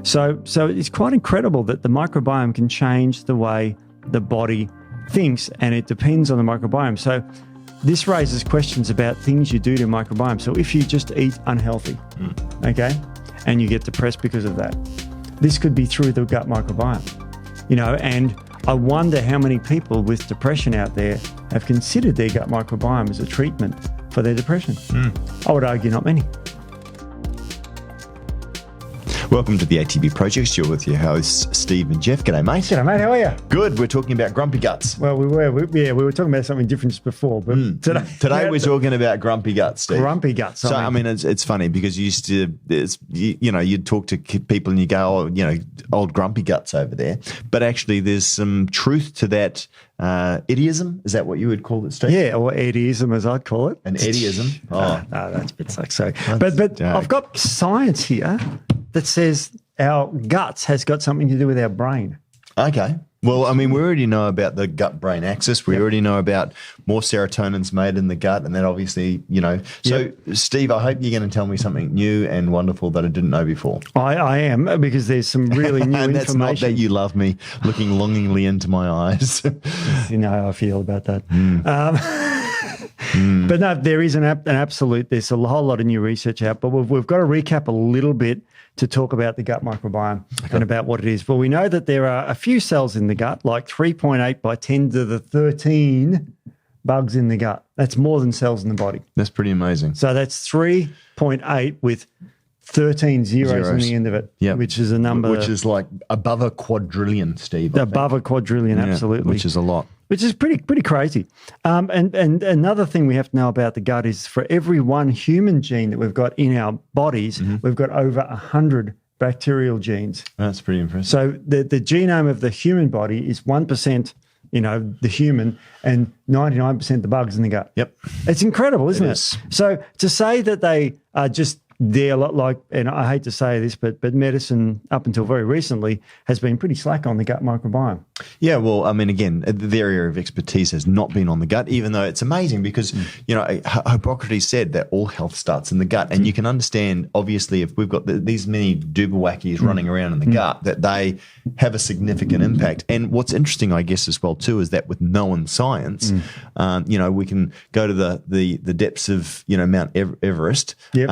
So it's quite incredible that the microbiome can change the way the body thinks, and it depends on the microbiome. So this raises questions about things you do to microbiome. So if you just eat unhealthy, okay, and you get depressed because of that, this could be through the gut microbiome, and I wonder how many people with depression out there have considered their gut microbiome as a treatment for their depression. I would argue not many. Welcome to the ATP Project. You're with your hosts, Steve and Jeff. G'day, mate. G'day, mate. How are you? Good. We're talking about grumpy guts. Well, we were talking about something different just before, but today we're talking about grumpy guts, Steve. Grumpy guts. So, I mean, it's funny because you'd talk to people and you go, old grumpy guts over there. But actually, there's some truth to that idiism. Is that what you would call it, Steve? Yeah, or idiism, as I'd call it. An idiism. No, that's a bit like so. But I've got science here that says our guts has got something to do with our brain. Okay. Well, I mean, we already know about the gut-brain axis. We already know about more serotonin's made in the gut, and that obviously, So, Steve, I hope you're going to tell me something new and wonderful that I didn't know before. I am, because there's some really new and that's information. Not that you love me looking longingly into my eyes. You know how I feel about that. But no, there is an absolute, there's a whole lot of new research out, but we've got to recap a little bit to talk about the gut microbiome and about what it is. But we know that there are a few cells in the gut, like 3.8 by 10 to the 13 bugs in the gut. That's more than cells in the body. That's pretty amazing. So that's 3.8 with 13 zeros on the end of it, which is a number. Which is like above a quadrillion, Steve. Above a quadrillion, absolutely. Which is a lot. Which is pretty crazy. And another thing we have to know about the gut is for every one human gene that we've got in our bodies, we've got over 100 bacterial genes. That's pretty impressive. So the genome of the human body is 1%, the human, and 99% the bugs in the gut. Yep. It's incredible, isn't it? So to say that they are just there, like, and I hate to say this, but medicine up until very recently has been pretty slack on the gut microbiome. Yeah, well, I mean, again, the area of expertise has not been on the gut, even though it's amazing because, Hippocrates said that all health starts in the gut. And you can understand, obviously, if we've got these many 𝗕𝗂𝗴𝗀𝗺s running around in the gut, that they have a significant impact. And what's interesting, I guess, as well, too, is that with known science, we can go to the depths of, Mount Everest. Yep.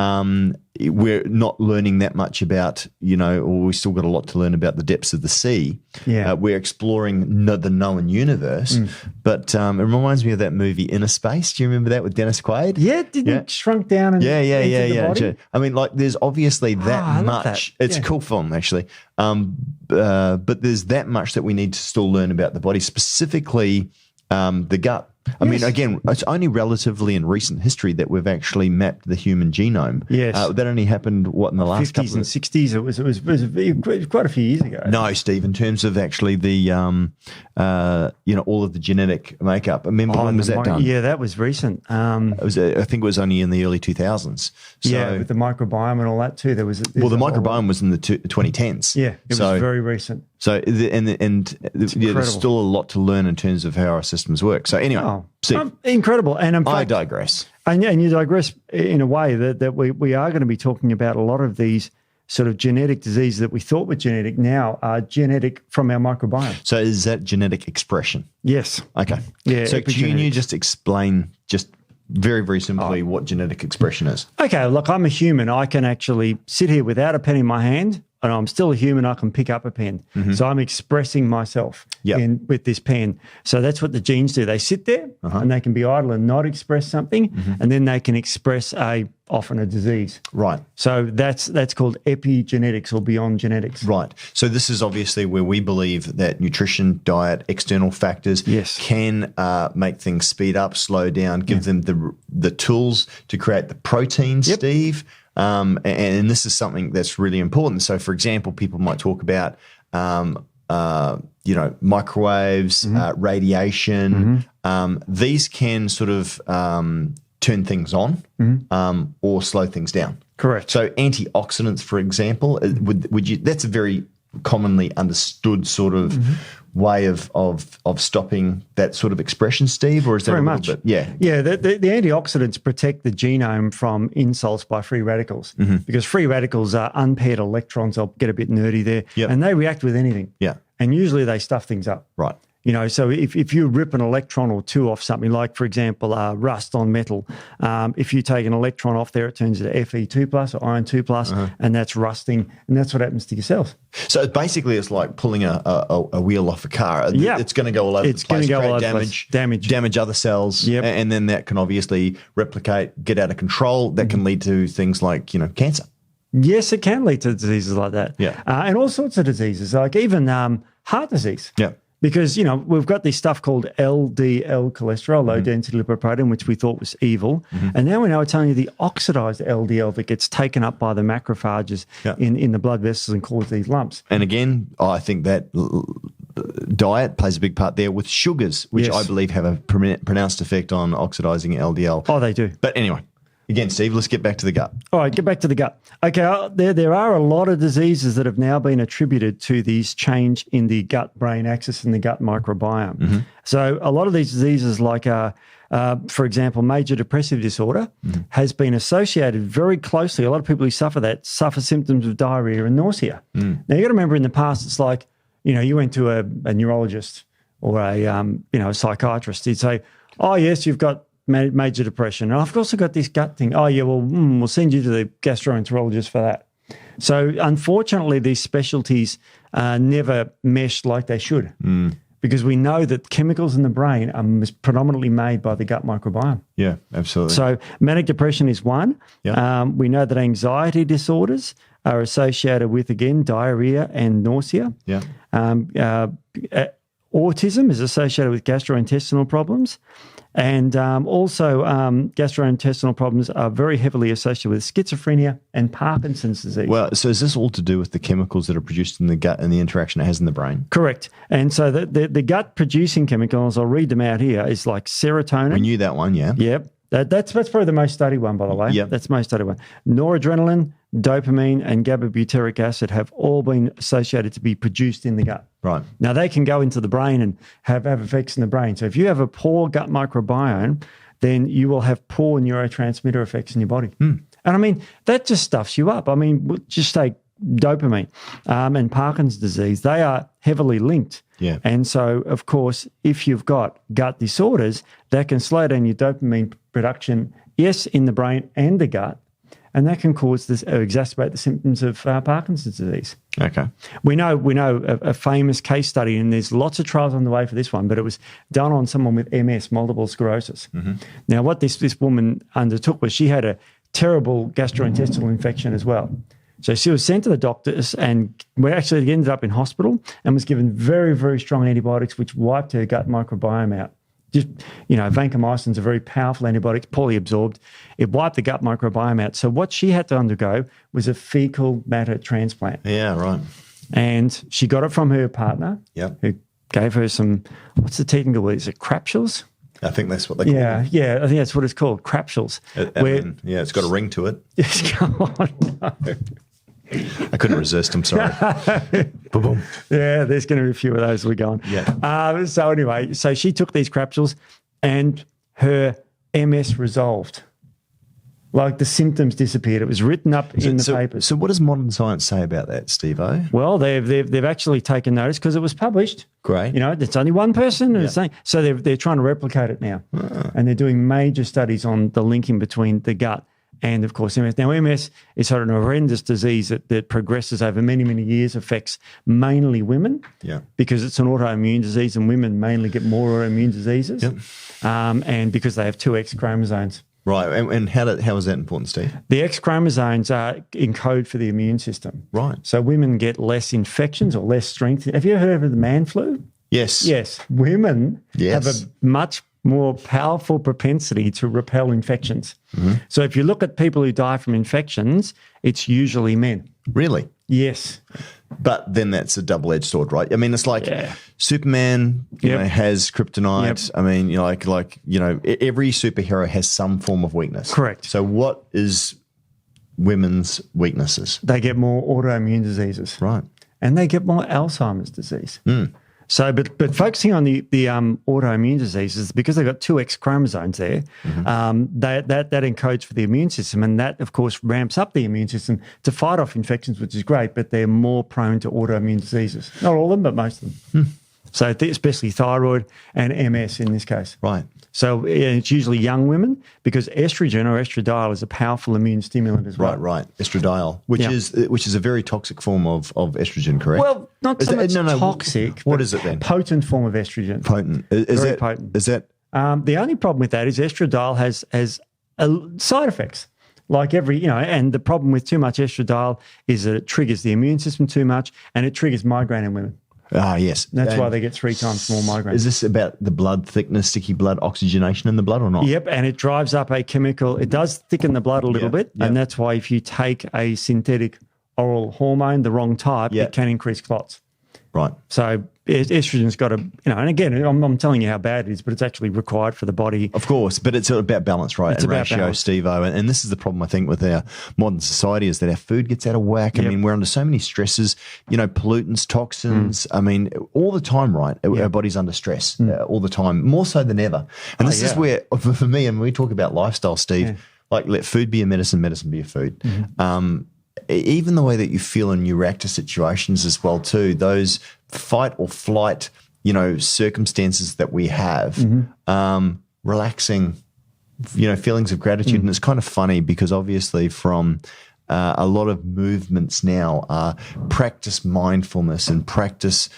We're not learning that much about, or we still got a lot to learn about the depths of the sea. Yeah. We're exploring the known universe. But it reminds me of that movie Inner Space. Do you remember that with Dennis Quaid? Yeah, it shrunk down and entered the body? I mean, like, there's obviously that much. It's a cool film, actually. But there's that much that we need to still learn about the body, specifically the gut. I mean, again, it's only relatively in recent history that we've actually mapped the human genome. Yes. That only happened, in the last 50s and 60s? It was quite a few years ago. No, Steve, in terms of actually the, all of the genetic makeup. Remember when was that done? Yeah, that was recent. I think it was only in the early 2000s. So, with the microbiome and all that too. The microbiome was in the 2010s. Yeah, it was very recent. So, there's still a lot to learn in terms of how our systems work. So anyway, incredible. And in fact, I digress. And you digress in a way that we are going to be talking about a lot of these sort of genetic diseases that we thought were genetic now are genetic from our microbiome. So is that genetic expression? Yes. Okay. Yeah. So can you just explain very, very simply what genetic expression is? Okay, look, I'm a human. I can actually sit here without a pen in my hand, and I'm still a human. I can pick up a pen. So I'm expressing myself with this pen. So that's what the genes do. They sit there and they can be idle and not express something, and then they can express often a disease. Right. So that's called epigenetics or beyond genetics. Right. So this is obviously where we believe that nutrition, diet, external factors can make things speed up, slow down, give them the tools to create the protein, Steve. And this is something that's really important. So, for example, people might talk about, microwaves, radiation. These can sort of turn things on or slow things down. Correct. So, antioxidants, for example, would you? That's a very commonly understood sort of way of stopping that sort of expression, Steve, or is that Very a little much. bit? Yeah. Yeah, the antioxidants protect the genome from insults by free radicals because free radicals are unpaired electrons. I'll get a bit nerdy there. Yep. And they react with anything. Yeah. And usually they stuff things up. Right. You know, so if you rip an electron or two off something, like, for example, rust on metal, if you take an electron off there, it turns into Fe2+ or iron 2+, and that's rusting, and that's what happens to your cells. So basically it's like pulling a wheel off a car. Yeah. It's going to go all over the place, It's going to go all create over the place. damage other cells, Yep. and then that can obviously replicate, get out of control. That can lead to things like, cancer. Yes, it can lead to diseases like that. Yeah. And all sorts of diseases, like even heart disease. Yeah. Because, we've got this stuff called LDL cholesterol, low-density lipoprotein, which we thought was evil. And now we know it's only the oxidized LDL that gets taken up by the macrophages in the blood vessels and cause these lumps. And again, I think that diet plays a big part there with sugars, which Yes. I believe have a pronounced effect on oxidizing LDL. Oh, they do. But anyway, again, Steve, let's get back to the gut. All right, get back to the gut. Okay, there are a lot of diseases that have now been attributed to these change in the gut-brain axis and the gut microbiome. So a lot of these diseases, like, for example, major depressive disorder, has been associated very closely. A lot of people who suffer that suffer symptoms of diarrhea and nausea. Now, you got to remember in the past, it's like, you went to a neurologist or a psychiatrist. He'd say, oh, yes, you've got major depression. And I've also got this gut thing. Oh, yeah, well, we'll send you to the gastroenterologist for that. So, unfortunately, these specialties never mesh like they should because we know that chemicals in the brain are predominantly made by the gut microbiome. Yeah, absolutely. So, manic depression is one. Yeah. We know that anxiety disorders are associated with, again, diarrhea and nausea. Yeah. Autism is associated with gastrointestinal problems. And also gastrointestinal problems are very heavily associated with schizophrenia and Parkinson's disease. Well, so is this all to do with the chemicals that are produced in the gut and the interaction it has in the brain? Correct. And so the gut-producing chemicals, I'll read them out here, is like serotonin. We knew that one, yeah. Yep. That's probably the most studied one, by the way. Yep. That's the most studied one. Noradrenaline, dopamine, and GABA-butyric acid have all been associated to be produced in the gut. Right. Now, they can go into the brain and have effects in the brain. So if you have a poor gut microbiome, then you will have poor neurotransmitter effects in your body. And I mean, that just stuffs you up. I mean, just take dopamine and Parkinson's disease. They are heavily linked. Yeah. And so, of course, if you've got gut disorders, that can slow down your dopamine production, yes, in the brain and the gut, and that can cause this exacerbate the symptoms of Parkinson's disease. Okay. We know a famous case study, and there's lots of trials on the way for this one, but it was done on someone with MS, multiple sclerosis. Now, what this woman undertook was she had a terrible gastrointestinal infection as well. So she was sent to the doctors and we actually ended up in hospital and was given very, very strong antibiotics, which wiped her gut microbiome out. Just, vancomycin's a very powerful antibiotic, poorly absorbed. It wiped the gut microbiome out. So what she had to undergo was a fecal matter transplant. Yeah, right. And she got it from her partner, Yep. who gave her some, what's the technical word? Is it crapsules? I think that's what they call it. Yeah, I think that's what it's called, crapsules. It's got a ring to it. Come on, no. I couldn't resist. I'm sorry. Boom. Yeah, there's going to be a few of those we're going. Yeah. So anyway, so she took these crapsules and her MS resolved. Like the symptoms disappeared. It was written up in the papers. So what does modern science say about that, Steve-O? Well, they've actually taken notice because it was published. Great. It's only one person. And it's saying, so they're trying to replicate it now. And they're doing major studies on the linking between the gut and, of course, MS. Now, MS is sort of an horrendous disease that progresses over many, many years, affects mainly women because it's an autoimmune disease and women mainly get more autoimmune diseases and because they have two X chromosomes. Right. And how is that important, Steve? The X chromosomes encode for the immune system. Right. So women get less infections or less strength. Have you heard of the man flu? Yes. Yes. Women have a much more powerful propensity to repel infections. So if you look at people who die from infections, it's usually men. Really? Yes. But then that's a double-edged sword, right? I mean, it's like Superman has kryptonite. I mean, every superhero has some form of weakness. Correct. So what is women's weaknesses? They get more autoimmune diseases. Right. and they get more Alzheimer's disease. So, but focusing on the autoimmune diseases, because they've got two X chromosomes there, that encodes for the immune system, and that, of course, ramps up the immune system to fight off infections, which is great, but they're more prone to autoimmune diseases. Not all of them, but most of them. So especially thyroid and MS in this case. Right. So it's usually young women because estrogen or estradiol is a powerful immune stimulant as well. Right. Estradiol, which is a very toxic form of estrogen, correct? Well, not so much toxic. What is it then? Potent form of estrogen. Potent. Very potent. Is that? The only problem with that is estradiol has side effects. Like and the problem with too much estradiol is that it triggers the immune system too much, and it triggers migraine in women. Ah, yes. That's why they get 3 times more migraine. Is this about the blood thickness, sticky blood, oxygenation in the blood or not? Yep, and it drives up a chemical. It does thicken the blood a little bit, and that's why if you take a synthetic oral hormone, the wrong type, it can increase clots. Right. So estrogen's got and again, I'm telling you how bad it is, but it's actually required for the body. Of course, but it's about balance, right? It's and about ratio, balance. Steve-O. And this is the problem, I think, with our modern society is that our food gets out of whack. I mean, we're under so many stresses, pollutants, toxins. I mean, all the time, right? Our body's under stress all the time, more so than ever. And this is where, for me, and when we talk about lifestyle, Steve, like let food be a medicine, medicine be a food. Even the way that you feel and you react to situations as well too, those fight or flight, circumstances that we have, relaxing, feelings of gratitude. And it's kind of funny because obviously from a lot of movements now are practice mindfulness and practice,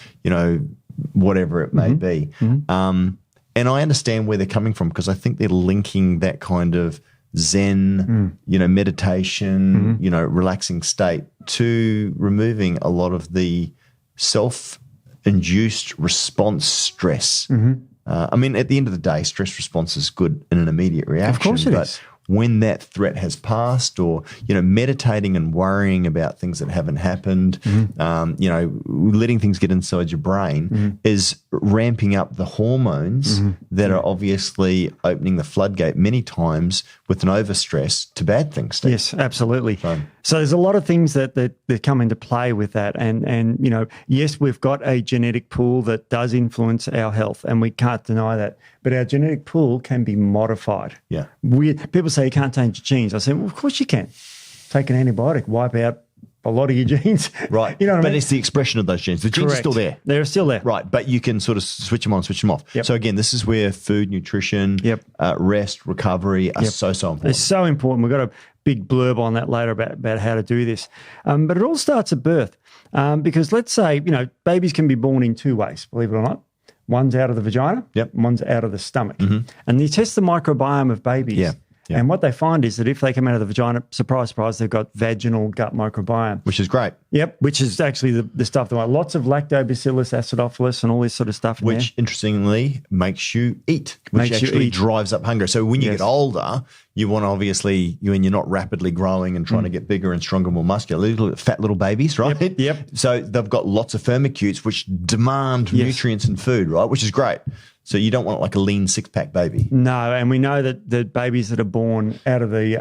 whatever it may be. And I understand where they're coming from because I think they're linking that kind of Zen, meditation, relaxing state to removing a lot of the self-induced response stress. I mean, at the end of the day, stress response is good in an immediate reaction. Of course it is. When that threat has passed or, meditating and worrying about things that haven't happened, letting things get inside your brain is ramping up the hormones that are obviously opening the floodgate many times with an overstress to bad things, Steve. Yes, absolutely. So there's a lot of things that come into play with that. And yes, we've got a genetic pool that does influence our health, and we can't deny that. But our genetic pool can be modified. Yeah. People say you can't change your genes. I say, well, of course you can. Take an antibiotic, wipe out a lot of your genes. Right. You know what I mean? But it's the expression of those genes. The genes are still there. They're still there. Right. But you can sort of switch them on, switch them off. So again, this is where food, nutrition, rest, recovery are so important. It's so important. We've got a big blurb on that later about how to do this. But it all starts at birth. Because let's say, babies can be born in 2 ways, believe it or not. One's out of the vagina, one's out of the stomach. And you test the microbiome of babies. And what they find is that if they come out of the vagina, surprise, surprise, they've got vaginal gut microbiome. Which is great. Yep, which is actually the stuff that lots of lactobacillus, acidophilus, and all this sort of stuff in which, interestingly, makes you eat, which actually drives up hunger. So when you get older, you want to obviously, when you're not rapidly growing and trying to get bigger and stronger, more muscular, fat little babies, right? Yep. So they've got lots of firmicutes which demand nutrients and food, right? Which is great. So you don't want like a lean 6-pack baby. No, and we know that the babies that are born out of the,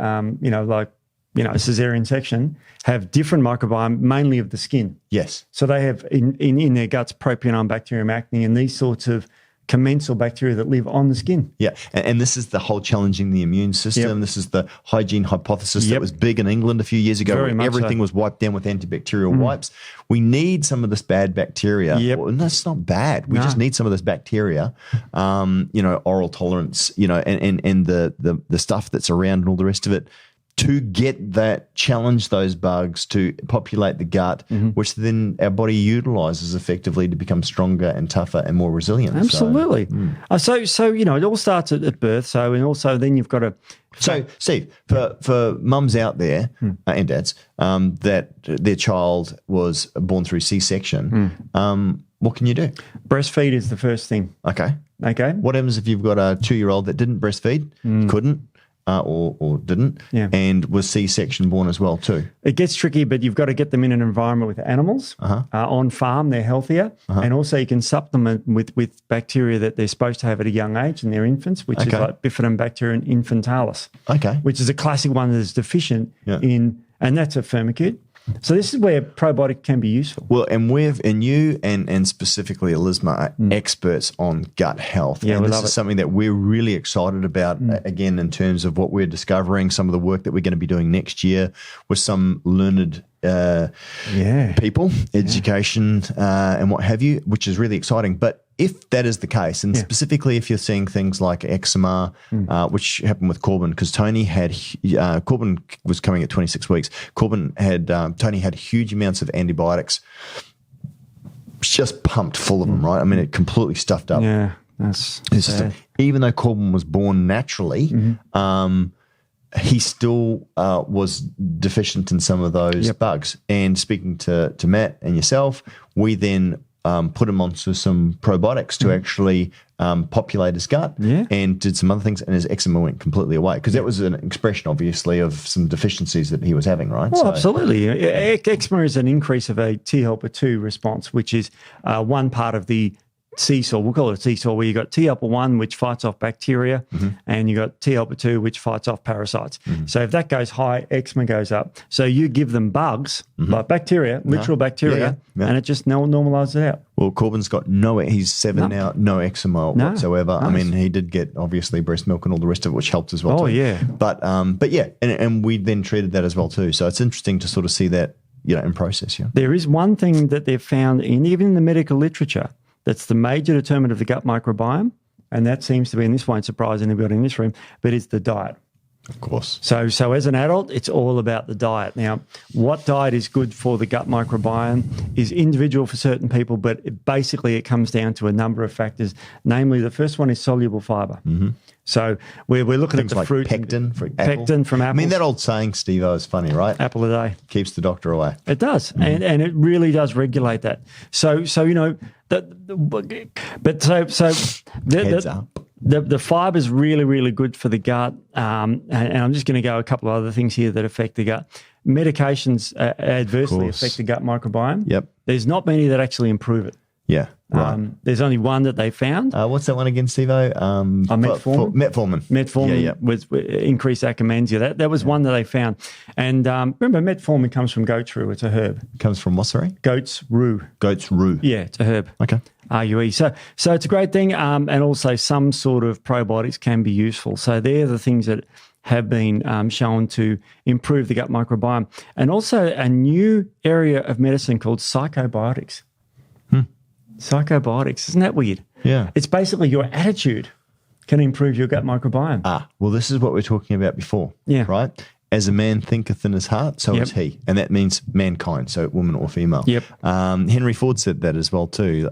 cesarean section have different microbiome, mainly of the skin. Yes. So they have in their guts Propionine bacterium acne and these sorts of commensal bacteria that live on the skin. Yeah, and this is the whole challenging the immune system. This is the hygiene hypothesis that was big in England a few years ago. Very much everything was wiped down with antibacterial wipes. We need some of this bad bacteria. Well, that's not bad. We just need some of this bacteria, oral tolerance, and the stuff that's around and all the rest of it, to get that, challenge those bugs to populate the gut, which then our body utilizes effectively to become stronger and tougher and more resilient. Absolutely. So it all starts at birth. So, and also then you've got to. So, Steve, for mums out there and dads that their child was born through C-section, what can you do? Breastfeed is the first thing. Okay. What happens if you've got a 2-year-old that didn't breastfeed, couldn't? Or didn't, and was C-section born as well too? It gets tricky, but you've got to get them in an environment with animals. On farm, they're healthier. And also you can supplement with bacteria that they're supposed to have at a young age in their infants, which is like Bifidobacterium infantalis, which is a classic one that is deficient in, and that's a firmicute. So this is where probiotic can be useful. Well, and you and specifically 𝗕𝗂𝗃𝗺 are experts on gut health. Yeah, and we this love is it. something that we're really excited about, again, in terms of what we're discovering, some of the work that we're going to be doing next year with some learned people, education, and what have you, which is really exciting. But if that is the case, and specifically if you're seeing things like eczema, which happened with Corbin, because Tony had Corbin was coming at 26 weeks. Tony had huge amounts of antibiotics, just pumped full of them, right? I mean, it completely stuffed up. Yeah, that's sad. Even though Corbin was born naturally, he still was deficient in some of those bugs. And speaking to Matt and yourself, we then put him onto some probiotics to actually populate his gut and did some other things, and his eczema went completely away, because that was an expression, obviously, of some deficiencies that he was having, right? Well, absolutely. Eczema is an increase of a 𝗕𝗂𝗄 response, which is one part of the seesaw. We'll call it a seesaw, where you got 𝗕𝗂𝗄1, which fights off bacteria, and you got 𝗕𝗂𝗄2, which fights off parasites. So if that goes high, eczema goes up. So you give them bugs, like bacteria, literal bacteria, and it just normalizes it out. Well, Corbin's got he's 7 now, no eczema whatsoever. Nice. I mean, he did get, obviously, breast milk and all the rest of it, which helped as well. Oh, too. yeah. But yeah, and we then treated that as well too. So it's interesting to sort of see that, in process. Yeah. There is one thing that they've found, even in the medical literature, that's the major determinant of the gut microbiome, and that seems to be, and this won't surprise anybody in this room, but it's the diet. Of course. So as an adult, it's all about the diet. Now, what diet is good for the gut microbiome is individual for certain people, but it comes down to a number of factors. Namely, the first one is soluble fibre. So we're looking Things at the like fruit. pectin from apples. I mean, that old saying, Steve-O, is funny, right? Apple a day. Keeps the doctor away. It does, and it really does regulate that. So Heads up. The fibre is really, really good for the gut, and I'm just going to go a couple of other things here that affect the gut. Medications adversely affect the gut microbiome. Yep. There's not many that actually improve it. Yeah. Right. There's only one that they found. What's that one again, Steve-O? Metformin. Metformin was increased akkermansia. That was one that they found. And remember, metformin comes from goat's rue. It's a herb. Comes from what, sorry? Goat's rue. Goat's rue. Yeah, it's a herb. Okay. RUE. So it's a great thing. And also some sort of probiotics can be useful. So they're the things that have been shown to improve the gut microbiome. And also a new area of medicine called psychobiotics. Psychobiotics. Isn't that weird? Yeah. It's basically your attitude can improve your gut microbiome. Well, this is what we were talking about before. Yeah. Right? As a man thinketh in his heart, so is he. And that means mankind, so woman or female. Yep. Henry Ford said that as well too.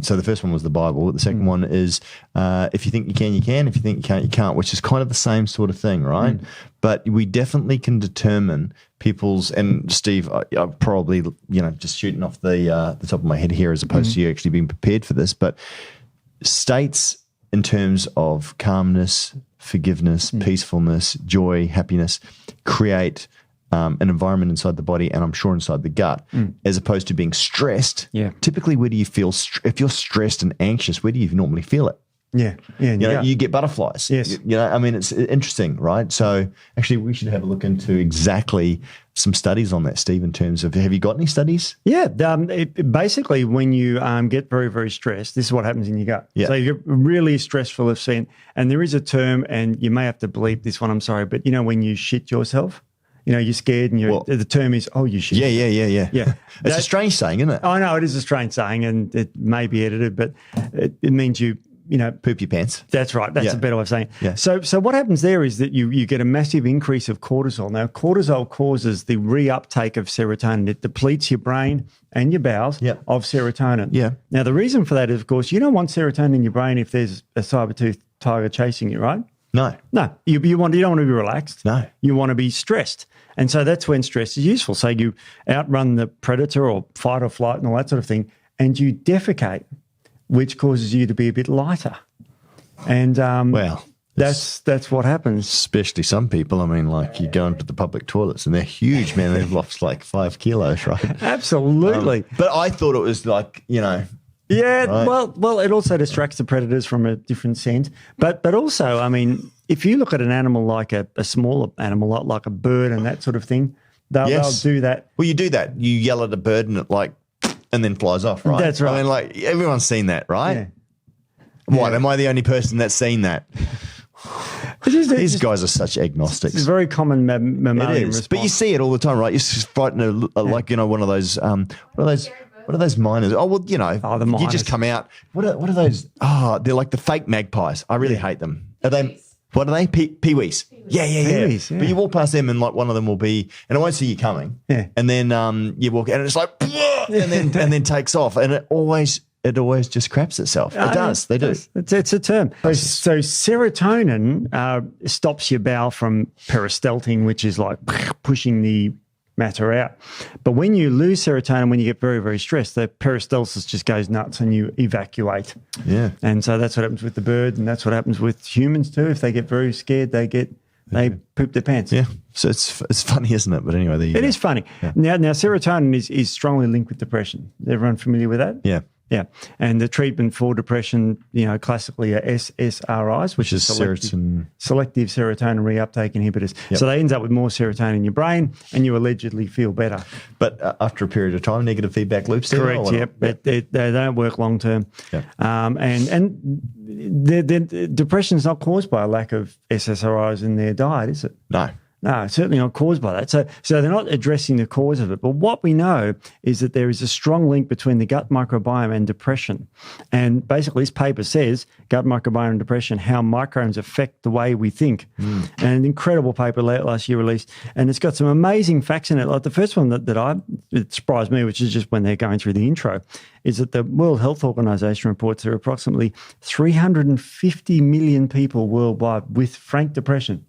So the first one was the Bible. The second one is if you think you can, you can. If you think you can't, you can't, which is kind of the same sort of thing, right? But we definitely can determine people's, and Steve, I'm probably, just shooting off the top of my head here as opposed to you actually being prepared for this, but states in terms of calmness, forgiveness, peacefulness, joy, happiness, create an environment inside the body, and I'm sure inside the gut, as opposed to being stressed. Yeah. Typically, where do you feel, if you're stressed and anxious, where do you normally feel it? Yeah. You get butterflies. Yes. I mean, it's interesting, right? So actually, we should have a look into exactly some studies on that, Steve, in terms of, have you got any studies? Yeah. Basically, when you get very, very stressed, this is what happens in your gut. Yeah. So you get really stressful event, and there is a term, and you may have to bleep this one, I'm sorry, but when you shit yourself, you're scared, and the term is, you shit. Yeah. Yeah. It's a strange saying, isn't it? I know, it is a strange saying, and it may be edited, but it means you poop your pants. That's right. That's a better way of saying it. Yeah. So what happens there is that you get a massive increase of cortisol. Now, cortisol causes the reuptake of serotonin. It depletes your brain and your bowels of serotonin. Yeah. Now, the reason for that is, of course, you don't want serotonin in your brain if there's a saber-toothed tiger chasing you, right? No. You don't want to be relaxed. No. You want to be stressed. And so that's when stress is useful. So you outrun the predator or fight or flight and all that sort of thing, and you defecate, which causes you to be a bit lighter. And that's what happens. Especially some people. I mean, like, you go into the public toilets and they're huge, man. They've lost like 5 kilos, right? Absolutely. But I thought it was like, Yeah, right? well, it also distracts the predators from a different scent. But also, I mean, if you look at an animal like a smaller animal, like a bird and that sort of thing, They'll do that. Well, you do that. You yell at a bird and it and then flies off, right? That's right. I mean, everyone's seen that, right? Yeah. What? Am I the only person that's seen that? These guys are such agnostics. It's a very common mammalian response. But you see it all the time, right? You're just fighting one of those. What are those miners? Oh, well, the miners. You just come out. What are those? Oh, they're like the fake magpies. I really hate them. Are they? What are they? Peewees. Yeah. Peewees, yeah. But you walk past them and one of them will be, and it won't see you coming. Yeah. And then you walk and it's like, and then takes off, and it always just craps itself. It does. They do. It's a term. So serotonin stops your bowel from peristalting, which is like pushing the matter out. But when you lose serotonin, when you get very, very stressed, the peristalsis just goes nuts and you evacuate. Yeah. And so that's what happens with the bird, and that's what happens with humans too. If they get very scared, they poop their pants. Yeah. So it's funny, isn't it? But anyway, it is funny. Yeah. Now serotonin is strongly linked with depression. Is everyone familiar with that? Yeah. Yeah, and the treatment for depression, classically are SSRIs, which is selective serotonin reuptake inhibitors. Yep. So they end up with more serotonin in your brain, and you allegedly feel better. But after a period of time, negative feedback loops. Correct. Yep. They don't work long term. Yep. And the depression is not caused by a lack of SSRIs in their diet, is it? No, it's certainly not caused by that. So they're not addressing the cause of it. But what we know is that there is a strong link between the gut microbiome and depression. And basically this paper says gut microbiome and depression, how microbes affect the way we think. And an incredible paper last year released. And it's got some amazing facts in it. Like the first one that surprised me, which is just when they're going through the intro, is that the World Health Organization reports there are approximately 350 million people worldwide with frank depression.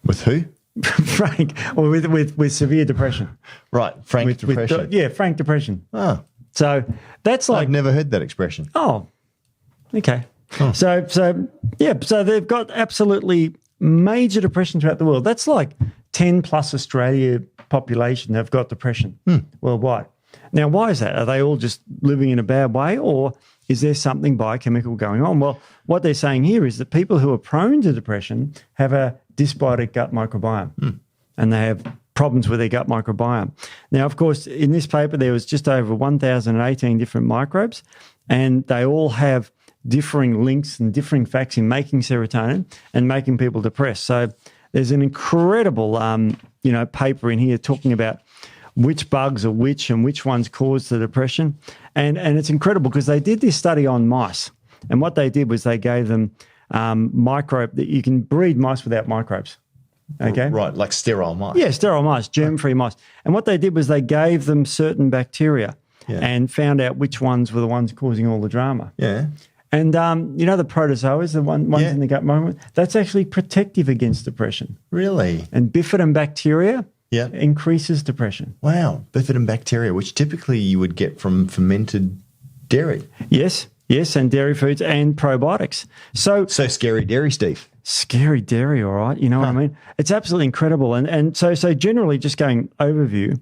With who? Frank, or with severe depression. Right, frank depression. Frank depression. Oh. So that's like... I've never heard that expression. Oh, okay. Oh. So they've got absolutely major depression throughout the world. That's like 10 plus Australia population have got depression worldwide. Now, why is that? Are they all just living in a bad way, or is there something biochemical going on? Well, what they're saying here is that people who are prone to depression have a dysbiotic gut microbiome, and they have problems with their gut microbiome. Now, of course, in this paper, there was just over 1,018 different microbes, and they all have differing links and differing facts in making serotonin and making people depressed. So there's an incredible, paper in here talking about which bugs are which and which ones cause the depression. And it's incredible because they did this study on mice. And what they did was they gave them you can breed mice without microbes. Okay. Right, like sterile mice. Yeah, sterile mice, germ-free mice. And what they did was they gave them certain bacteria and found out which ones were the ones causing all the drama. Yeah. And, the protozoas, the ones in the gut microbiome, that's actually protective against depression. Really? And bifidobacteria increases depression. Wow. Bifidobacteria, which typically you would get from fermented dairy. Yes, and dairy foods and probiotics. So scary dairy, Steve. Scary dairy, all right. You know what I mean? It's absolutely incredible. And so generally, just going overview,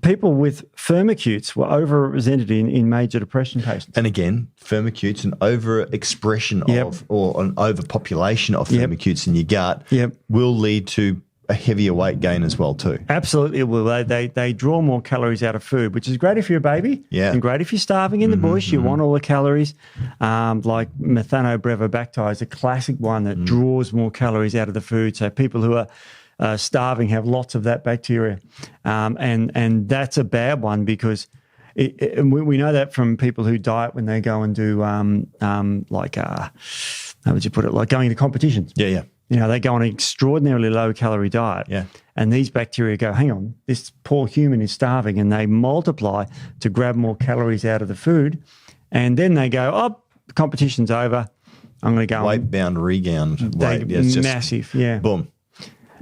people with 𝗕𝗂𝗴𝘀𝗆𝗃 were overrepresented in major depression patients. And again, 𝗕𝗂𝗴𝗃𝗀𝗆s, an overexpression of or an overpopulation of 𝗕𝗂𝗴𝗃𝗀𝗆s in your gut will lead to a heavier weight gain as well too. Absolutely it will. They draw more calories out of food, which is great if you're a baby and great if you're starving in the bush. You want all the calories. Like 𝗕𝗂𝗴𝗃𝗆𝗃 is a classic one that draws more calories out of the food. So people who are starving have lots of that bacteria. And that's a bad one because we know that from people who diet when they go and do how would you put it? Like going to competitions. Yeah. They go on an extraordinarily low-calorie diet. Yeah. And these bacteria go, hang on, this poor human is starving, and they multiply to grab more calories out of the food. And then they go, the competition's over. I'm going to go weight-bound, regound weight. Massive, Boom.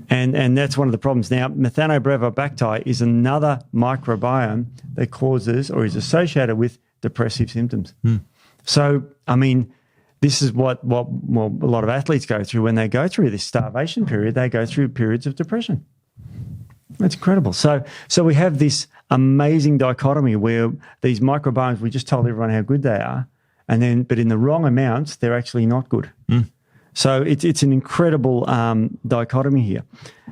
And that's one of the problems. Now, 𝗕𝗂𝗴𝗃𝗆𝗃 is another microbiome that causes or is associated with depressive symptoms. So, I mean, this is what a lot of athletes go through when they go through this starvation period. They go through periods of depression. That's incredible. So we have this amazing dichotomy where these microbiomes, we just told everyone how good they are, but in the wrong amounts, they're actually not good. So it's an incredible dichotomy here.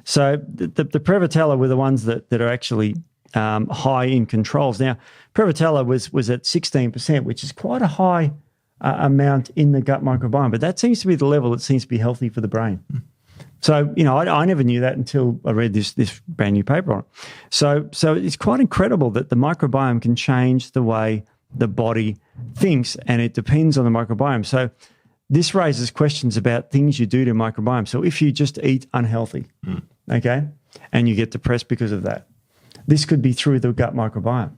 So the 𝗕𝗿𝗀𝗺 were the ones that are actually high in controls. Now, 𝗕𝗿𝗀𝗺 was at 16%, which is quite a high amount in the gut microbiome, but that seems to be the level that seems to be healthy for the brain. So, I never knew that until I read this brand new paper on it. So it's quite incredible that the microbiome can change the way the body thinks, and it depends on the microbiome. So this raises questions about things you do to microbiome. So if you just eat unhealthy, okay, and you get depressed because of that, this could be through the gut microbiome,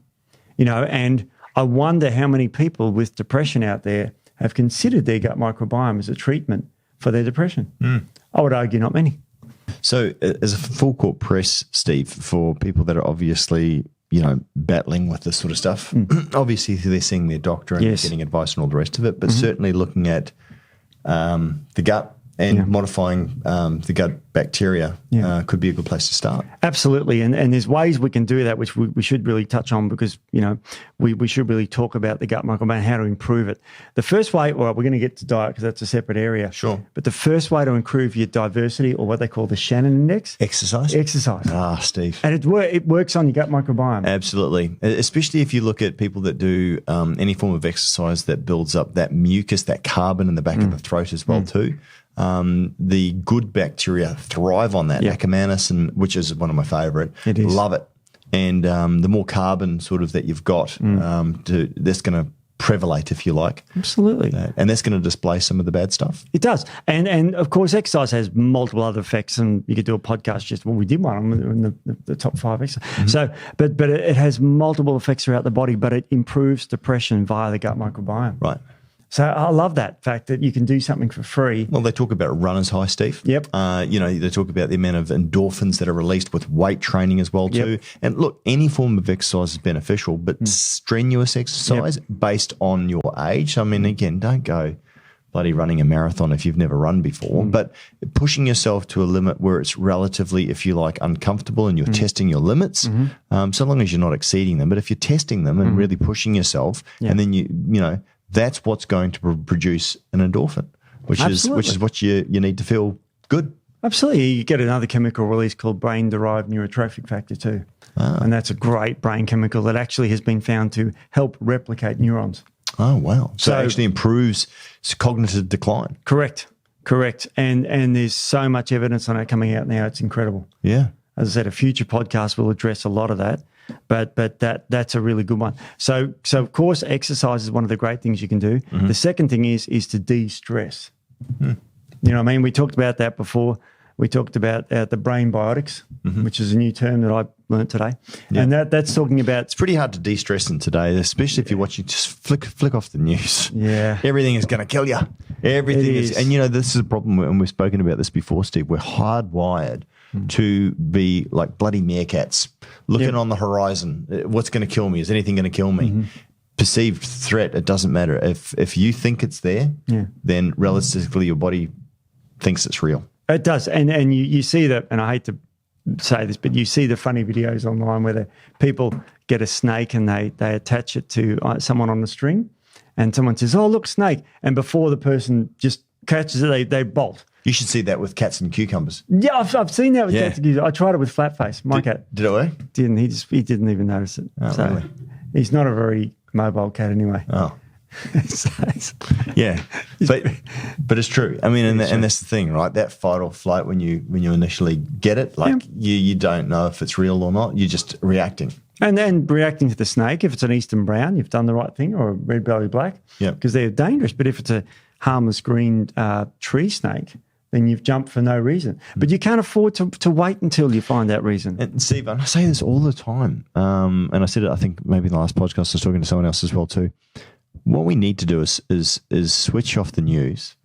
and I wonder how many people with depression out there have considered their gut microbiome as a treatment for their depression. I would argue not many. So as a full court press, Steve, for people that are obviously, battling with this sort of stuff, obviously they're seeing their doctor and getting advice and all the rest of it, but certainly looking at the gut and modifying the gut bacteria could be a good place to start. Absolutely. And there's ways we can do that, which we should really touch on, because, we should really talk about the gut microbiome and how to improve it. The first way, we're going to get to diet because that's a separate area. Sure. But the first way to improve your diversity, or what they call the Shannon Index. Exercise. Steve. And it works on your gut microbiome. Absolutely. Especially if you look at people that do any form of exercise that builds up that mucus, that carbon in the back of the throat as well too. The good bacteria thrive on that, 𝗕𝗂𝗴𝗀𝗃, and which is one of my favourite. It is. Love it. And the more carbon sort of that you've got, that's going to prevalate, if you like. Absolutely. And that's going to displace some of the bad stuff. It does. And of course, exercise has multiple other effects, and you could do a podcast we did one on the top 5 exercises. So, but it has multiple effects throughout the body, but it improves depression via the gut microbiome. Right. So I love that fact that you can do something for free. Well, they talk about runner's high, Steve. Yep. They talk about the amount of endorphins that are released with weight training as well too. And look, any form of exercise is beneficial, but strenuous exercise based on your age. I mean, again, don't go bloody running a marathon if you've never run before, but pushing yourself to a limit where it's relatively, if you like, uncomfortable, and you're testing your limits, so long as you're not exceeding them. But if you're testing them and really pushing yourself, and then you that's what's going to produce an endorphin, which is what you need to feel good. Absolutely. You get another chemical release called brain-derived neurotrophic factor too. And that's a great brain chemical that actually has been found to help replicate neurons. Oh, wow. So it actually improves cognitive decline. Correct. And there's so much evidence on it coming out now. It's incredible. Yeah. As I said, a future podcast will address a lot of that. But that's a really good one. So of course, exercise is one of the great things you can do. The second thing is to de-stress. You know what I mean? We talked about that before. We talked about the brain biotics, which is a new term that I learned today. Yeah. And that's talking about... It's pretty hard to de-stress in today, especially if you're watching, just flick off the news. Yeah. Everything is going to kill you. Everything is. And, this is a problem, and we've spoken about this before, Steve. We're hardwired to be like bloody meerkats, looking on the horizon. What's going to kill me? Is anything going to kill me? Perceived threat, it doesn't matter. If you think it's there, then realistically your body thinks it's real. It does. And you see that, and I hate to say this, but you see the funny videos online where people get a snake and they attach it to someone on the string, and someone says, "Oh, look, snake." And before the person just catches it, they bolt. You should see that with cats and cucumbers. Yeah, I've seen that with cats and cucumbers. I tried it with Flatface. My cat. Did it work? Didn't. He didn't even notice it. Oh, so really? He's not a very mobile cat anyway. Oh. Yeah, but it's true. I mean, and that's the thing, right? That fight or flight, when you initially get it, like you don't know if it's real or not. You're just reacting. And then reacting to the snake, if it's an eastern brown, you've done the right thing, or a red belly black, because they're dangerous. But if it's a harmless green tree snake, then you've jumped for no reason. But you can't afford to wait until you find that reason. And Steve, I say this all the time, and I said it, I think maybe in the last podcast, I was talking to someone else as well too. What we need to do is switch off the news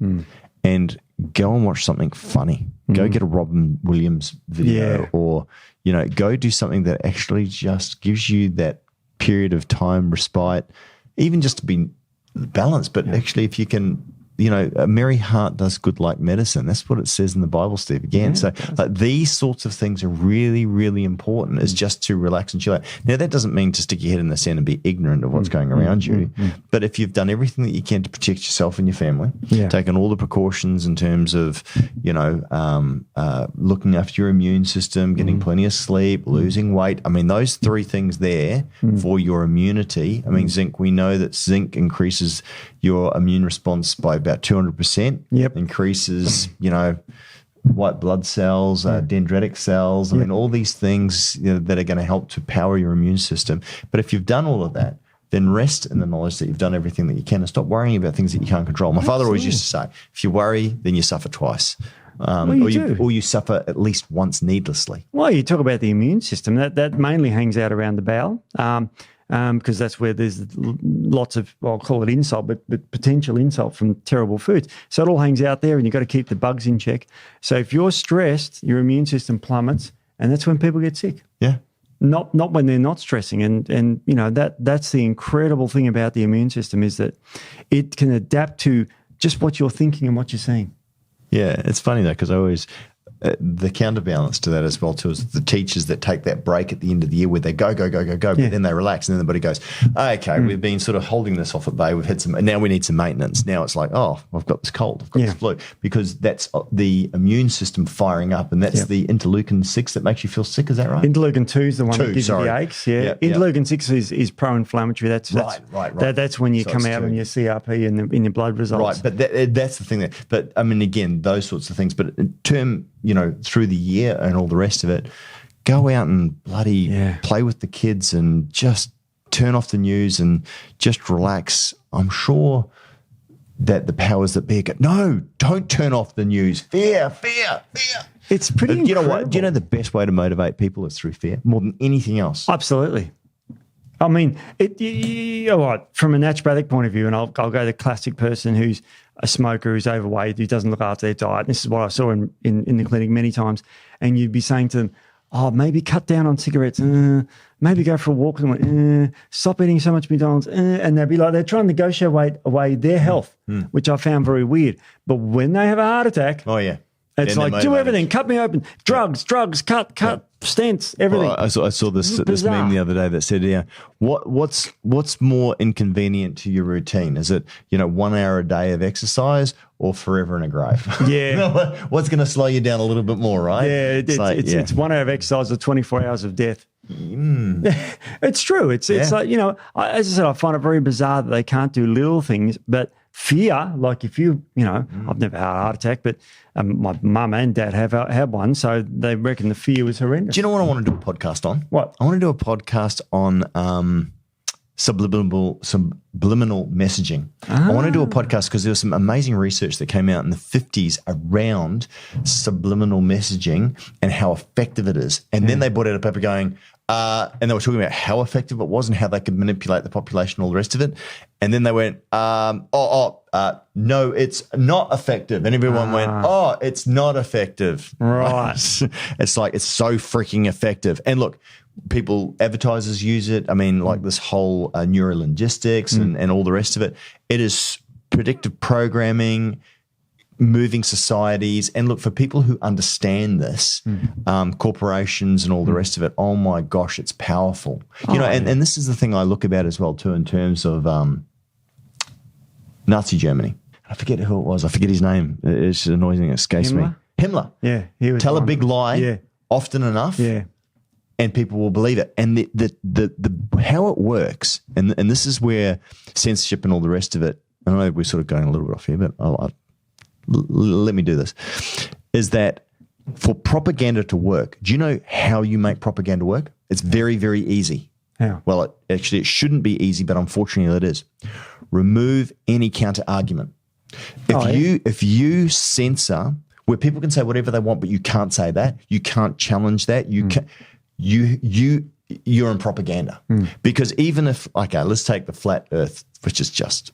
and go and watch something funny. Go get a Robin Williams video, or go do something that actually just gives you that period of time respite, even just to be balanced. But actually, if you can a merry heart does good like medicine. That's what it says in the Bible, Steve, again. Yeah, so these sorts of things are really, really important, is just to relax and chill out. Now, that doesn't mean to stick your head in the sand and be ignorant of what's going around you. But if you've done everything that you can to protect yourself and your family, taken all the precautions in terms of, looking after your immune system, getting plenty of sleep, losing weight. I mean, those three things there for your immunity. I mean, zinc, we know that zinc increases your immune response by about 200%. Increases, white blood cells, dendritic cells. I mean, all these things that are going to help to power your immune system. But if you've done all of that, then rest in the knowledge that you've done everything that you can and stop worrying about things that you can't control. My father always used to say, if you worry, then you suffer twice. Or you suffer at least once needlessly. Well, you talk about the immune system. That mainly hangs out around the bowel. Because that's where there's lots of, I'll call it insult, but potential insult from terrible foods. So it all hangs out there, and you've got to keep the bugs in check. So if you're stressed, your immune system plummets, and that's when people get sick. Yeah. Not when they're not stressing. And that's the incredible thing about the immune system, is that it can adapt to just what you're thinking and what you're seeing. Yeah, it's funny though, because I always the counterbalance to that as well too is the teachers that take that break at the end of the year where they go, but then they relax, and then the body goes, okay, we've been sort of holding this off at bay. We've had now we need some maintenance. Now it's like, oh, I've got this cold, I've got this flu, because that's the immune system firing up, and that's the interleukin-6 that makes you feel sick. Is that right? Interleukin-2 is the one that gives you the aches. Interleukin-6 is pro-inflammatory. That's right. That's when you come out on your CRP and in your blood results. Right, but that's the thing. But I mean, again, those sorts of things. But in term, through the year and all the rest of it, go out and bloody play with the kids and just turn off the news and just relax. I'm sure that the powers that be go, no, don't turn off the news. Fear. It's pretty incredible. You know what? Do you know the best way to motivate people is through fear more than anything else? Absolutely. I mean, from a naturopathic point of view, and I'll go the classic person who's a smoker, who's overweight, who doesn't look after their diet. And this is what I saw in the clinic many times. And you'd be saying to them, oh, maybe cut down on cigarettes, maybe go for a walk, and stop eating so much McDonald's, and they'd be like, they're trying to negotiate away their health, which I found very weird. But when they have a heart attack, it's like, do everything, cut me open, drugs, cut, stents, everything. Well, I saw this meme the other day that said, what's more inconvenient to your routine? Is it 1 hour a day of exercise or forever in a grave? Yeah. What's going to slow you down a little bit more, right? Yeah, it's 1 hour of exercise or 24 hours of death. It's true. It's like, as I said, I find it very bizarre that they can't do little things, but fear, like if I've never had a heart attack, but my mum and dad have had one, so they reckon the fear was horrendous. Do you know what I want to do a podcast on? What? I want to do a podcast on subliminal messaging. I want to do a podcast because there was some amazing research that came out in the 50s around subliminal messaging and how effective it is. And then they brought out a paper going, and they were talking about how effective it was and how they could manipulate the population and all the rest of it. And then they went, no, it's not effective. And everyone went, oh, it's not effective. Right. It's like, it's so freaking effective. And look, advertisers use it. I mean, like this whole neurolinguistics and all the rest of it. It is predictive programming, moving societies. And look, for people who understand this, corporations and all the rest of it, oh my gosh, it's powerful. And this is the thing I look about as well too in terms of Nazi Germany. I forget who it was. I forget his name. It's annoying. It escapes me. Himmler. Yeah. He was Tell a big lie often enough. Yeah. And people will believe it. And the how it works, and this is where censorship and all the rest of it, I know we're sort of going a little bit off here, but let me do this, is that for propaganda to work, do you know how you make propaganda work? It's very, very easy. How? Well, it shouldn't be easy, but unfortunately it is. Remove any counter argument. If you censor where people can say whatever they want, but you can't say that, you can't challenge that, you're in propaganda. Because even if, let's take the flat earth, which is just,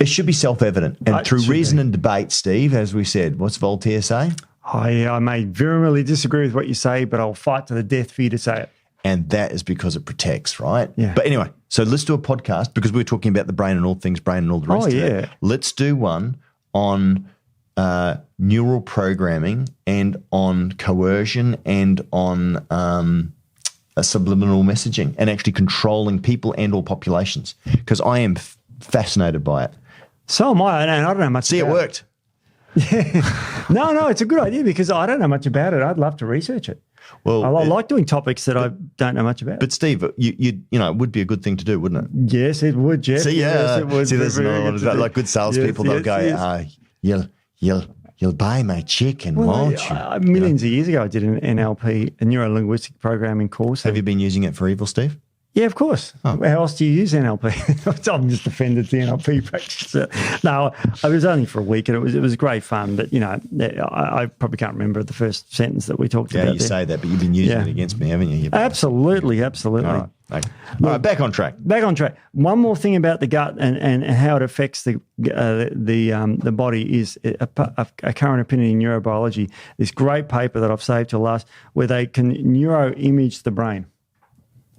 it should be self-evident. And through reason and debate, Steve, as we said, what's Voltaire say? I may vehemently disagree with what you say, but I'll fight to the death for you to say it. And that is because it protects, right? Yeah. But anyway, so let's do a podcast because we're talking about the brain and all things brain and all the rest of it. Let's do one on neural programming and on coercion and on subliminal messaging and actually controlling people and all populations because I am fascinated by it. So am I, and I don't know much See, about it worked. Yeah. No, it's a good idea because I don't know much about it. I'd love to research it. Well, I like doing topics that I don't know much about. But Steve, you know, it would be a good thing to do, wouldn't it? Yes, it would, Jeff. See, yes, it would. See, there's another one. Like good salespeople, they'll go, you'll buy my chicken, won't you? Millions of years ago, I did an NLP, a neuro-linguistic programming course. Have you been using it for evil, Steve? Yeah, of course. Oh. How else do you use NLP? I'm just offended the NLP practitioner. No, it was only for a week, and it was great fun. But you know, I probably can't remember the first sentence that we talked about. Yeah, you say that, but you've been using it against me, haven't you? Absolutely. All right. Okay. All right, back on track. One more thing about the gut and how it affects the body is a current opinion in neurobiology. This great paper that I've saved till last, where they can neuro-image the brain.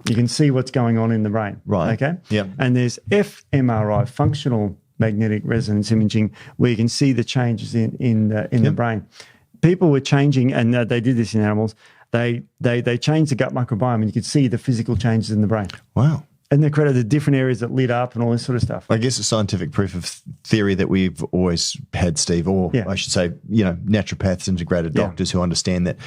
You can see what's going on in the brain. Right. Okay? Yep. And there's fMRI, functional magnetic resonance imaging, where you can see the changes in the brain. People were changing, and they did this in animals, they changed the gut microbiome and you could see the physical changes in the brain. Wow. And they created the different areas that lit up and all this sort of stuff. I guess it's scientific proof of theory that we've always had, Steve, or I should say, you know, naturopaths, integrated doctors who understand that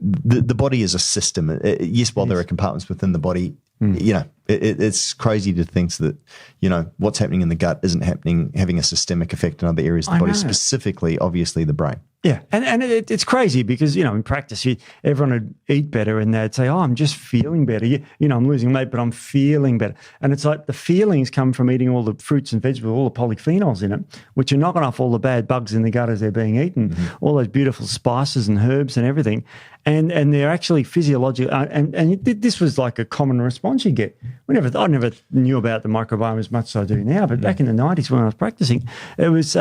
the body is a system. Yes, while there are compartments within the body, you know, it's crazy to think that, you know, what's happening in the gut isn't having a systemic effect in other areas of the body, specifically, obviously, the brain. Yeah, and it's crazy because, you know, in practice, everyone would eat better and they'd say, oh, I'm just feeling better. You know, I'm losing weight, but I'm feeling better. And it's like the feelings come from eating all the fruits and vegetables, all the polyphenols in it, which are knocking off all the bad bugs in the gut as they're being eaten, all those beautiful spices and herbs and everything. And they're actually physiological. And this was like a common response you get. I never knew about the microbiome as much as I do now, but back in the 90s when I was practicing, it was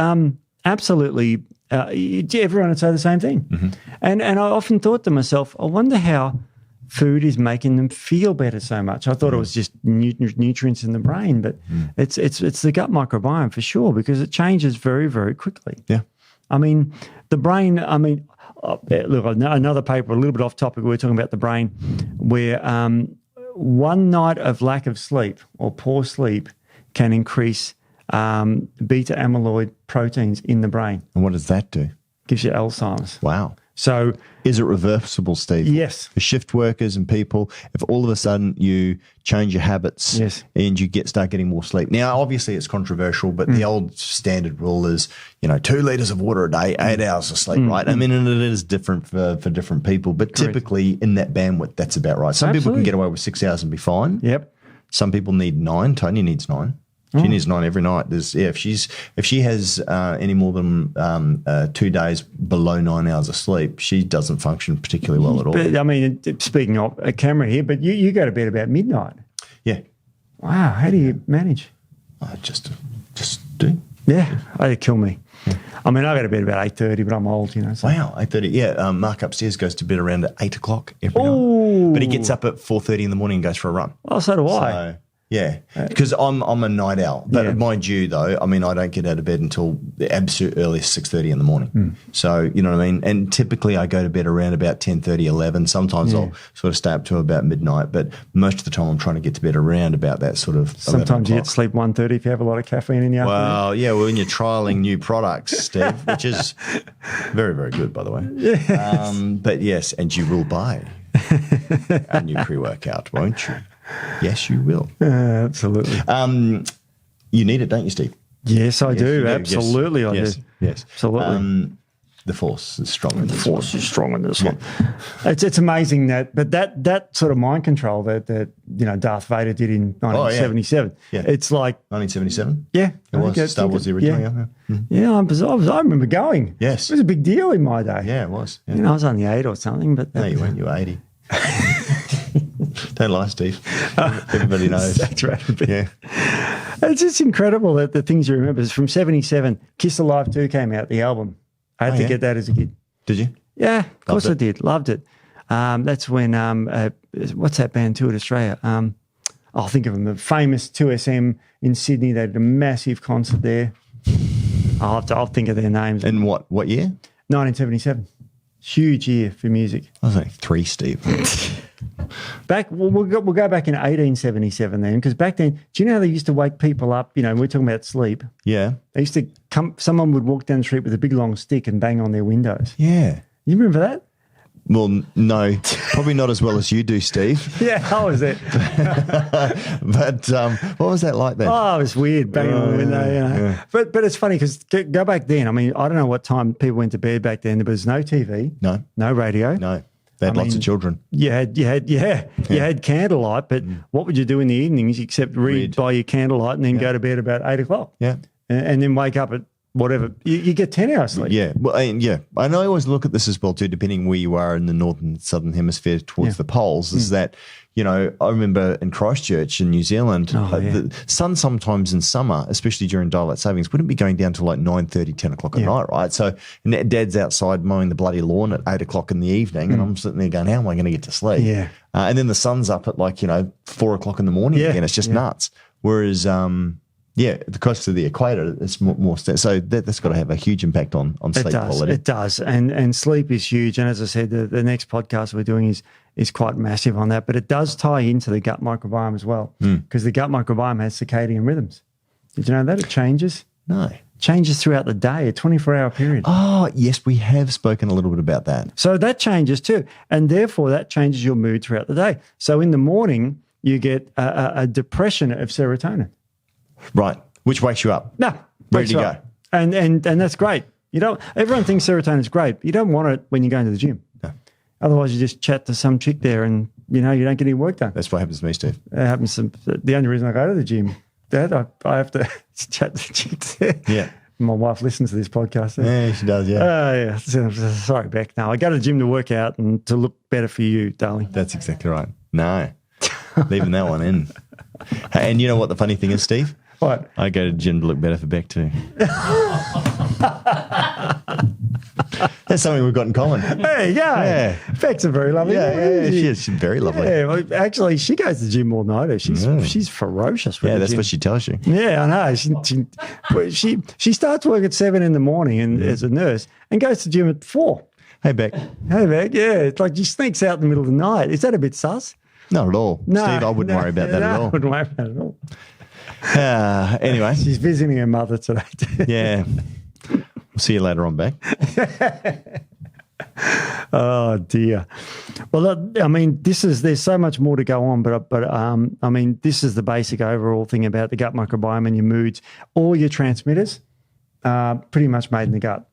absolutely... everyone would say the same thing. And I often thought to myself, I wonder how food is making them feel better so much. I thought it was just nutrients in the brain, but it's the gut microbiome for sure because it changes very, very quickly. Yeah. I mean, the brain, look, another paper, a little bit off topic, we were talking about the brain, where one night of lack of sleep or poor sleep can increase beta amyloid proteins in the brain. And what does that do? Gives you Alzheimer's. Wow. So is it reversible, Steve? Yes. For shift workers and people, if all of a sudden you change your habits and you start getting more sleep. Now, obviously it's controversial, but the old standard rule is, 2 liters of water a day, 8 hours of sleep, right? I mean, and it is different for different people, but typically in that bandwidth, that's about right. Some people can get away with 6 hours and be fine. Yep. Some people need 9. Tanya needs 9. She needs 9 every night. If she has any more than 2 days below 9 hours of sleep, she doesn't function particularly well at all. But I mean, speaking of a camera here, but you go to bed about midnight. Yeah. Wow. How do you manage? Just do. Yeah. It'd kill me. Yeah. I mean, I go to bed about 8:30, but I'm old, So. Wow, 8:30. Yeah. Mark upstairs goes to bed around at 8 o'clock every night, but he gets up at 4:30 in the morning and goes for a run. Oh, so do I. Yeah, because I'm a night owl. But mind you, though, I mean, I don't get out of bed until the absolute earliest 6:30 in the morning. So, you know what I mean? And typically I go to bed around about 10:30, 11. Sometimes I'll sort of stay up to about midnight. But most of the time I'm trying to get to bed around about that sort of Sometimes you get sleep 1:30 if you have a lot of caffeine in the afternoon. Well, yeah, when you're trialling new products, Steve, which is very, very good, by the way. Yes. But yes, and you will buy a new pre-workout, won't you? Yes, you will. Absolutely. You need it, don't you, Steve? Yes, I do. Absolutely, I do. Yes, absolutely. The force is strong in this one. The force is strong in this one. It's amazing that sort of mind control that Darth Vader did in 1977. Yeah. It's like 1977. Yeah, it was Star Wars the original. Yeah, I remember going. Yes, it was a big deal in my day. Yeah, it was. Yeah. I was only 8 or something, but no, you weren't. You were 80. Don't lie, Steve. Everybody knows. That's right. Yeah. It's just incredible that the things you remember. It's from 77. Kiss Alive 2 came out, the album. I had to get that as a kid. Did you? Yeah, of course I did. Loved it. That's when, what's that band toured Australia? I'll think of them, the famous 2SM in Sydney. They did a massive concert there. I'll think of their names. In what year? 1977. Huge year for music. I was like 3, Steve. We'll go back in 1877 then, because back then, do you know how they used to wake people up? You know, we're talking about sleep. Yeah. They used to someone would walk down the street with a big long stick and bang on their windows. Yeah. You remember that? Well, no, probably not as well as you do, Steve. Yeah, how was it? But what was that like then? Oh, it was weird, banging on the window, you know. Yeah. But it's funny because go back then. I mean, I don't know what time people went to bed back then. There was no TV, no radio, No. They had lots of children. You had candlelight, but what would you do in the evenings except read by your candlelight and then go to bed about 8 o'clock? Yeah. And then wake up at whatever. You get 10 hours sleep. Yeah. Well, and I always look at this as well too, depending where you are in the northern and southern hemisphere towards the poles, is that, you know, I remember in Christchurch in New Zealand, the sun sometimes in summer, especially during daylight savings, wouldn't be going down to like 9:30, 10 o'clock at night, right? So and Dad's outside mowing the bloody lawn at 8 o'clock in the evening, and I'm sitting there going, how am I going to get to sleep? Yeah. And then the sun's up at like, 4 o'clock in the morning again. It's just nuts. Whereas, the close to the equator, it's more so that's got to have a huge impact on sleep quality. It does, and sleep is huge. And as I said, the next podcast we're doing is quite massive on that. But it does tie into the gut microbiome as well, because the gut microbiome has circadian rhythms. Did you know that it changes? No, it changes throughout the day, a 24-hour period. Oh, yes, we have spoken a little bit about that. So that changes too, and therefore that changes your mood throughout the day. So in the morning, you get a depression of serotonin. Right, which wakes you up. No, ready to go. And that's great. Everyone thinks serotonin is great, but you don't want it when you're going to the gym. No. Otherwise, you just chat to some chick there, and you don't get any work done. That's what happens to me, Steve. It happens. The only reason I go to the gym, Dad, I have to chat to chicks there. Yeah. My wife listens to this podcast. Yeah, she does. Yeah. Yeah. Sorry, Beck. No, I go to the gym to work out and to look better for you, darling. That's exactly right. No, leaving that one in. And you know what the funny thing is, Steve? What? I go to the gym to look better for Beck too. That's something we've got in common. Hey, yeah. Beck's a very lovely woman. Yeah, she is. She's very lovely. Yeah, well, actually, she goes to the gym more than I do. She's ferocious with the that's gym. what she tells you. Yeah, I know. She starts work at 7 in the morning and as a nurse and goes to the gym at 4. Hey, Beck. Hey, Beck. Yeah, it's like she sneaks out in the middle of the night. Is that a bit sus? Not at all. No, Steve, I wouldn't worry about that at all. I wouldn't worry about it at all. Anyway. She's visiting her mother today. Yeah. We'll see you later on, Beck. Oh dear. Well, I mean, there's so much more to go on, but I mean, this is the basic overall thing about the gut microbiome and your moods. All your transmitters are pretty much made in the gut,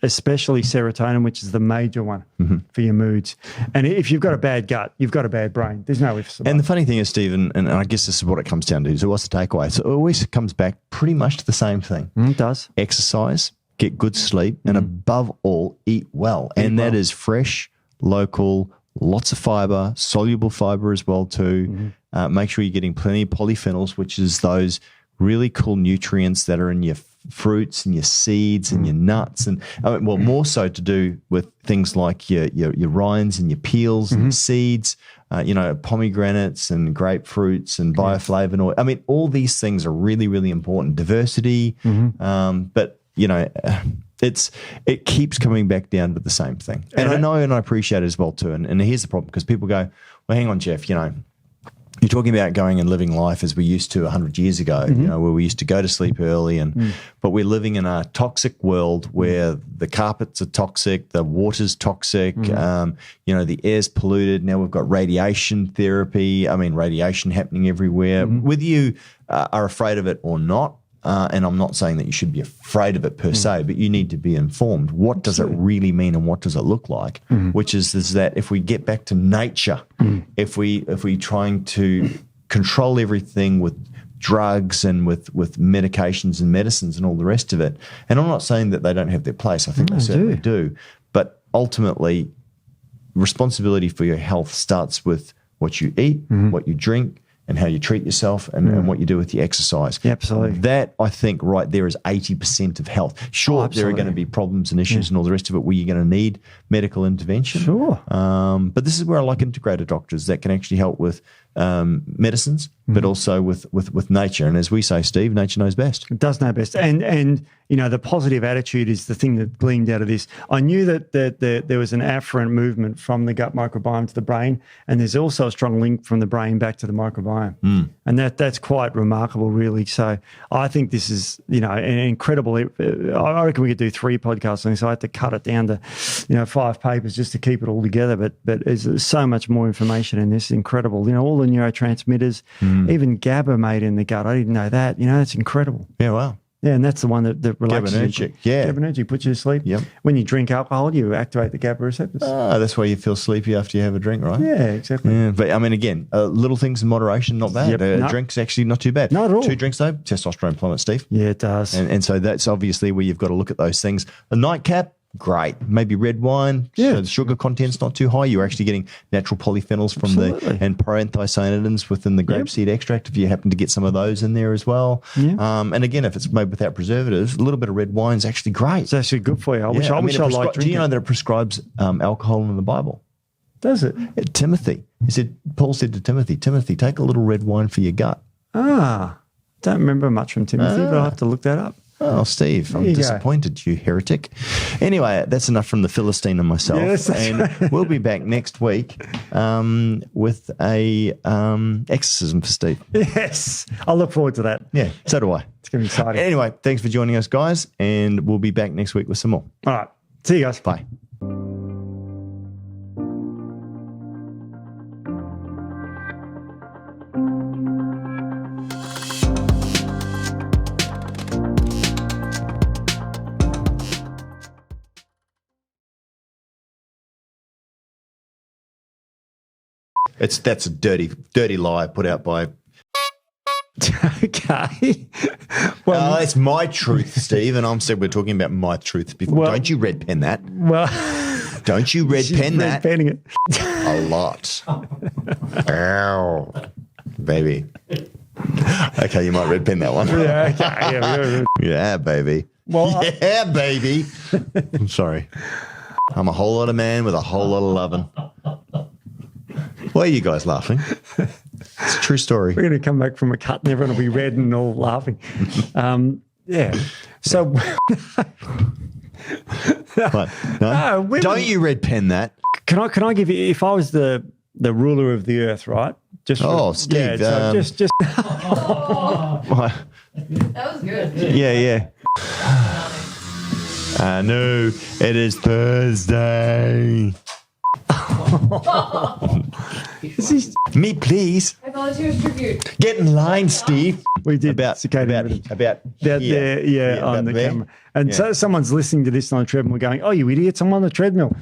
especially serotonin, which is the major one for your moods. And if you've got a bad gut, you've got a bad brain. There's no ifs about it. And the funny thing is, Stephen, and I guess this is what it comes down to. So what's the takeaway? So it always comes back pretty much to the same thing. It does. Exercise, get good sleep, and above all, eat well. That is fresh, local, lots of fiber, soluble fiber as well too. Make sure you're getting plenty of polyphenols, which is those really cool nutrients that are in your fruits and your seeds and your nuts, and more so to do with things like your rinds and your peels and your seeds, pomegranates and grapefruits and bioflavonoid. I mean, all these things are really, really important. Diversity, but it keeps coming back down to the same thing. And I know and I appreciate it as well too. And here's the problem, because people go, well, hang on, Jeff, you're talking about going and living life as we used to 100 years ago, where we used to go to sleep early, but we're living in a toxic world where the carpets are toxic, the water's toxic, the air's polluted. Now we've got radiation therapy. I mean, radiation happening everywhere. Whether you are afraid of it or not, and I'm not saying that you should be afraid of it per se, but you need to be informed. What does it really mean and what does it look like? Which is that if we get back to nature, if we trying to control everything with drugs and with medications and medicines and all the rest of it, and I'm not saying that they don't have their place. I think they certainly do. But ultimately, responsibility for your health starts with what you eat, what you drink, and how you treat yourself and what you do with your exercise. Yeah, absolutely. That, I think, right there is 80% of health. Sure, there are going to be problems and issues and all the rest of it where you're going to need medical intervention. Sure. But this is where I like integrated doctors that can actually help with medicines, but also with nature. And as we say, Steve, nature knows best. It does know best. And you know, the positive attitude is the thing that gleaned out of this. I knew that there was an afferent movement from the gut microbiome to the brain, and there's also a strong link from the brain back to the microbiome. And that's quite remarkable, really. So I think this is, you know, an incredible. I reckon we could do 3 podcasts on this. I had to cut it down to, you know, 5 papers just to keep it all together. But there's so much more information in this. Incredible. You know, all the neurotransmitters, even GABA made in the gut. I didn't know that. You know, that's incredible. Yeah, wow. Yeah, and that's the one that relaxes you. Yeah. GABAergic puts you to sleep. Yep. When you drink alcohol, you activate the GABA receptors. That's why you feel sleepy after you have a drink, right? Yeah, exactly. Yeah, but I mean, again, little things in moderation, not bad. Yep. Drink's actually not too bad. Not at all. 2 drinks, though, testosterone plummets, Steve. Yeah, it does. And so that's obviously where you've got to look at those things. A nightcap, great. Maybe red wine. Yeah. So the sugar content's not too high. You're actually getting natural polyphenols from and proanthocyanidins within the grapeseed extract if you happen to get some of those in there as well. Yeah. And again, if it's made without preservatives, a little bit of red wine's actually great. It's actually good for you. I wish I liked drinking. Do you know that it prescribes alcohol in the Bible? Does it? Timothy. Paul said to Timothy, take a little red wine for your gut. Don't remember much from Timothy, but I'll have to look that up. Oh, Steve, I'm disappointed, you heretic. Anyway, that's enough from the Philistine and myself. Yes, and we'll be back next week with a exorcism for Steve. Yes. I look forward to that. Yeah, so do I. It's going to be exciting. Anyway, thanks for joining us, guys, and we'll be back next week with some more. All right. See you guys. Bye. That's a dirty lie put out by. Okay. Well, it's my truth, Steve, and we're talking about my truth before. Well, don't you red pen that? Well, don't you red pen that? Red penning it a lot. Ow, baby. Okay, you might red pen that one. Yeah. Okay. Yeah, baby. Well, yeah, baby. I'm sorry. I'm a whole lot of man with a whole lot of loving. Why are you guys laughing? It's a true story. We're going to come back from a cut and everyone will be red and all laughing. Yeah. So. What? No? Don't you red pen that? Can I give you, if I was the ruler of the earth, right? Just Steve. Yeah, so just. What? That was good. Yeah. No, it is Thursday. Me, please. I volunteer tribute. Get in line, Steve. We did about that here. there, on the camera. And so someone's listening to this on the treadmill going, "Oh, you idiots! I'm on the treadmill."